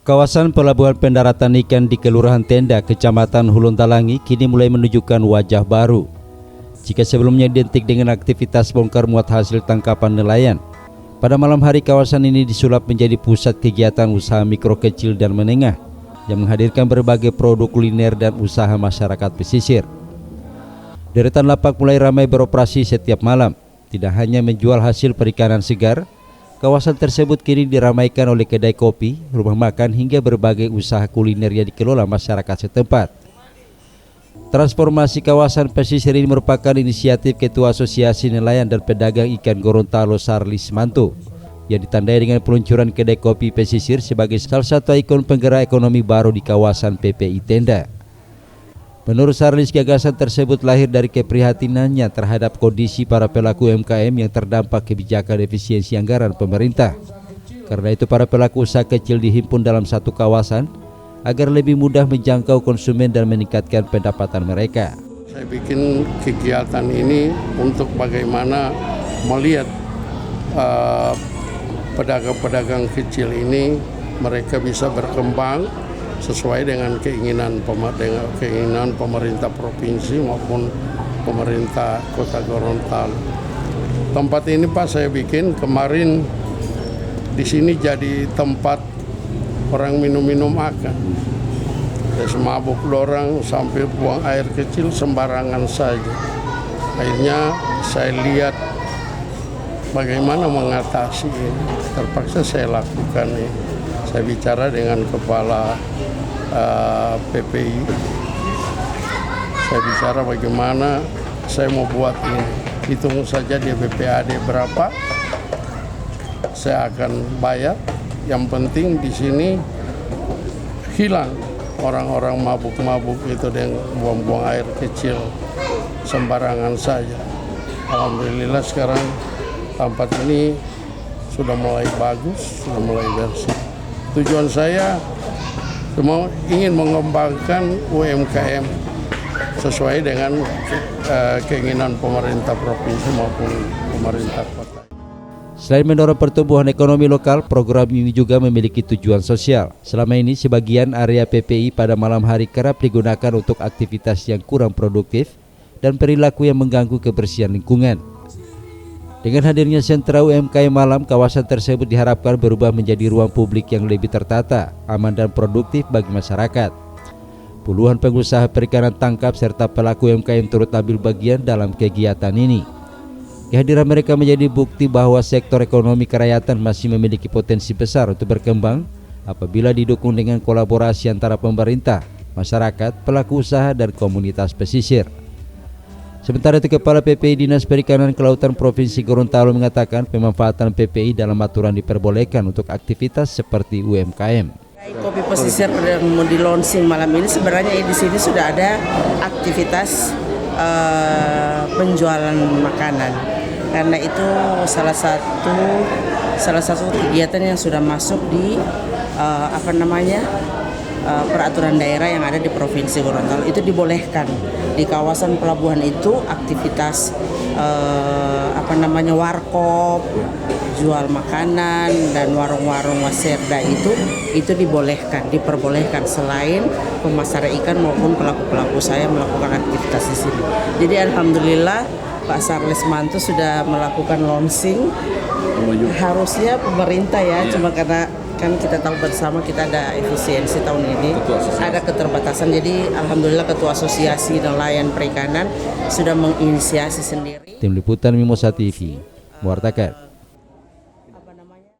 Kawasan pelabuhan pendaratan ikan di Kelurahan Tenda, Kecamatan Huluntalangi kini mulai menunjukkan wajah baru. Jika sebelumnya identik dengan aktivitas bongkar muat hasil tangkapan nelayan, pada malam hari kawasan ini disulap menjadi pusat kegiatan usaha mikro kecil dan menengah yang menghadirkan berbagai produk kuliner dan usaha masyarakat pesisir. Deretan lapak mulai ramai beroperasi setiap malam. Tidak hanya menjual hasil perikanan segar, kawasan tersebut kini diramaikan oleh kedai kopi, rumah makan hingga berbagai usaha kuliner yang dikelola masyarakat setempat. Transformasi kawasan pesisir ini merupakan inisiatif Ketua Asosiasi Nelayan dan Pedagang Ikan Gorontalo Sarlis Manto yang ditandai dengan peluncuran kedai kopi pesisir sebagai salah satu ikon penggerak ekonomi baru di kawasan PPI Tenda. Menurut Sarlis, gagasan tersebut lahir dari keprihatinannya terhadap kondisi para pelaku UMKM yang terdampak kebijakan efisiensi anggaran pemerintah. Karena itu para pelaku usaha kecil dihimpun dalam satu kawasan agar lebih mudah menjangkau konsumen dan meningkatkan pendapatan mereka. Saya bikin kegiatan ini untuk bagaimana melihat pedagang-pedagang kecil ini mereka bisa berkembang sesuai dengan keinginan pemerintah provinsi maupun pemerintah Kota Gorontalo. Tempat ini Pak saya bikin kemarin di sini jadi tempat orang minum-minum akan. Semabuk orang sampai buang air kecil sembarangan saja. Akhirnya saya lihat bagaimana mengatasi ini. Terpaksa saya lakukan ini. Saya bicara dengan kepala PPI. Saya bicara bagaimana saya mau buat ini. Hitung saja dia BPAD berapa, saya akan bayar. Yang penting di sini hilang orang-orang mabuk-mabuk itu dengan buang-buang air kecil sembarangan saja. Alhamdulillah sekarang tempat ini sudah mulai bagus, sudah mulai bersih. Tujuan saya ingin mengembangkan UMKM sesuai dengan keinginan pemerintah provinsi maupun pemerintah kota. Selain mendorong pertumbuhan ekonomi lokal, program ini juga memiliki tujuan sosial. Selama ini sebagian area PPI pada malam hari kerap digunakan untuk aktivitas yang kurang produktif dan perilaku yang mengganggu kebersihan lingkungan. Dengan hadirnya sentra UMKM malam, kawasan tersebut diharapkan berubah menjadi ruang publik yang lebih tertata, aman dan produktif bagi masyarakat. Puluhan pengusaha perikanan tangkap serta pelaku UMKM turut ambil bagian dalam kegiatan ini. Kehadiran mereka menjadi bukti bahwa sektor ekonomi kerakyatan masih memiliki potensi besar untuk berkembang apabila didukung dengan kolaborasi antara pemerintah, masyarakat, pelaku usaha, dan komunitas pesisir. Sementara itu, Kepala PPI Dinas Perikanan Kelautan Provinsi Gorontalo mengatakan pemanfaatan PPI dalam aturan diperbolehkan untuk aktivitas seperti UMKM. Kopi pesisir yang mau di launching malam ini sebenarnya di sini sudah ada aktivitas penjualan makanan. Karena itu salah satu kegiatan yang sudah masuk di peraturan daerah yang ada di Provinsi Gorontalo. Itu dibolehkan di kawasan pelabuhan itu aktivitas warkop, jual makanan dan warung-warung waserda itu diperbolehkan selain pemasar ikan maupun pelaku-pelaku saya melakukan aktivitas di sini. Jadi alhamdulillah Pak Sarlis Manto sudah melakukan launching. Harusnya pemerintah cuma karena kan kita tahu bersama kita ada efisiensi tahun ini, ada keterbatasan. Jadi alhamdulillah Ketua Asosiasi Nelayan Perikanan sudah menginisiasi sendiri. Tim Liputan Mimosa TV mewartakan.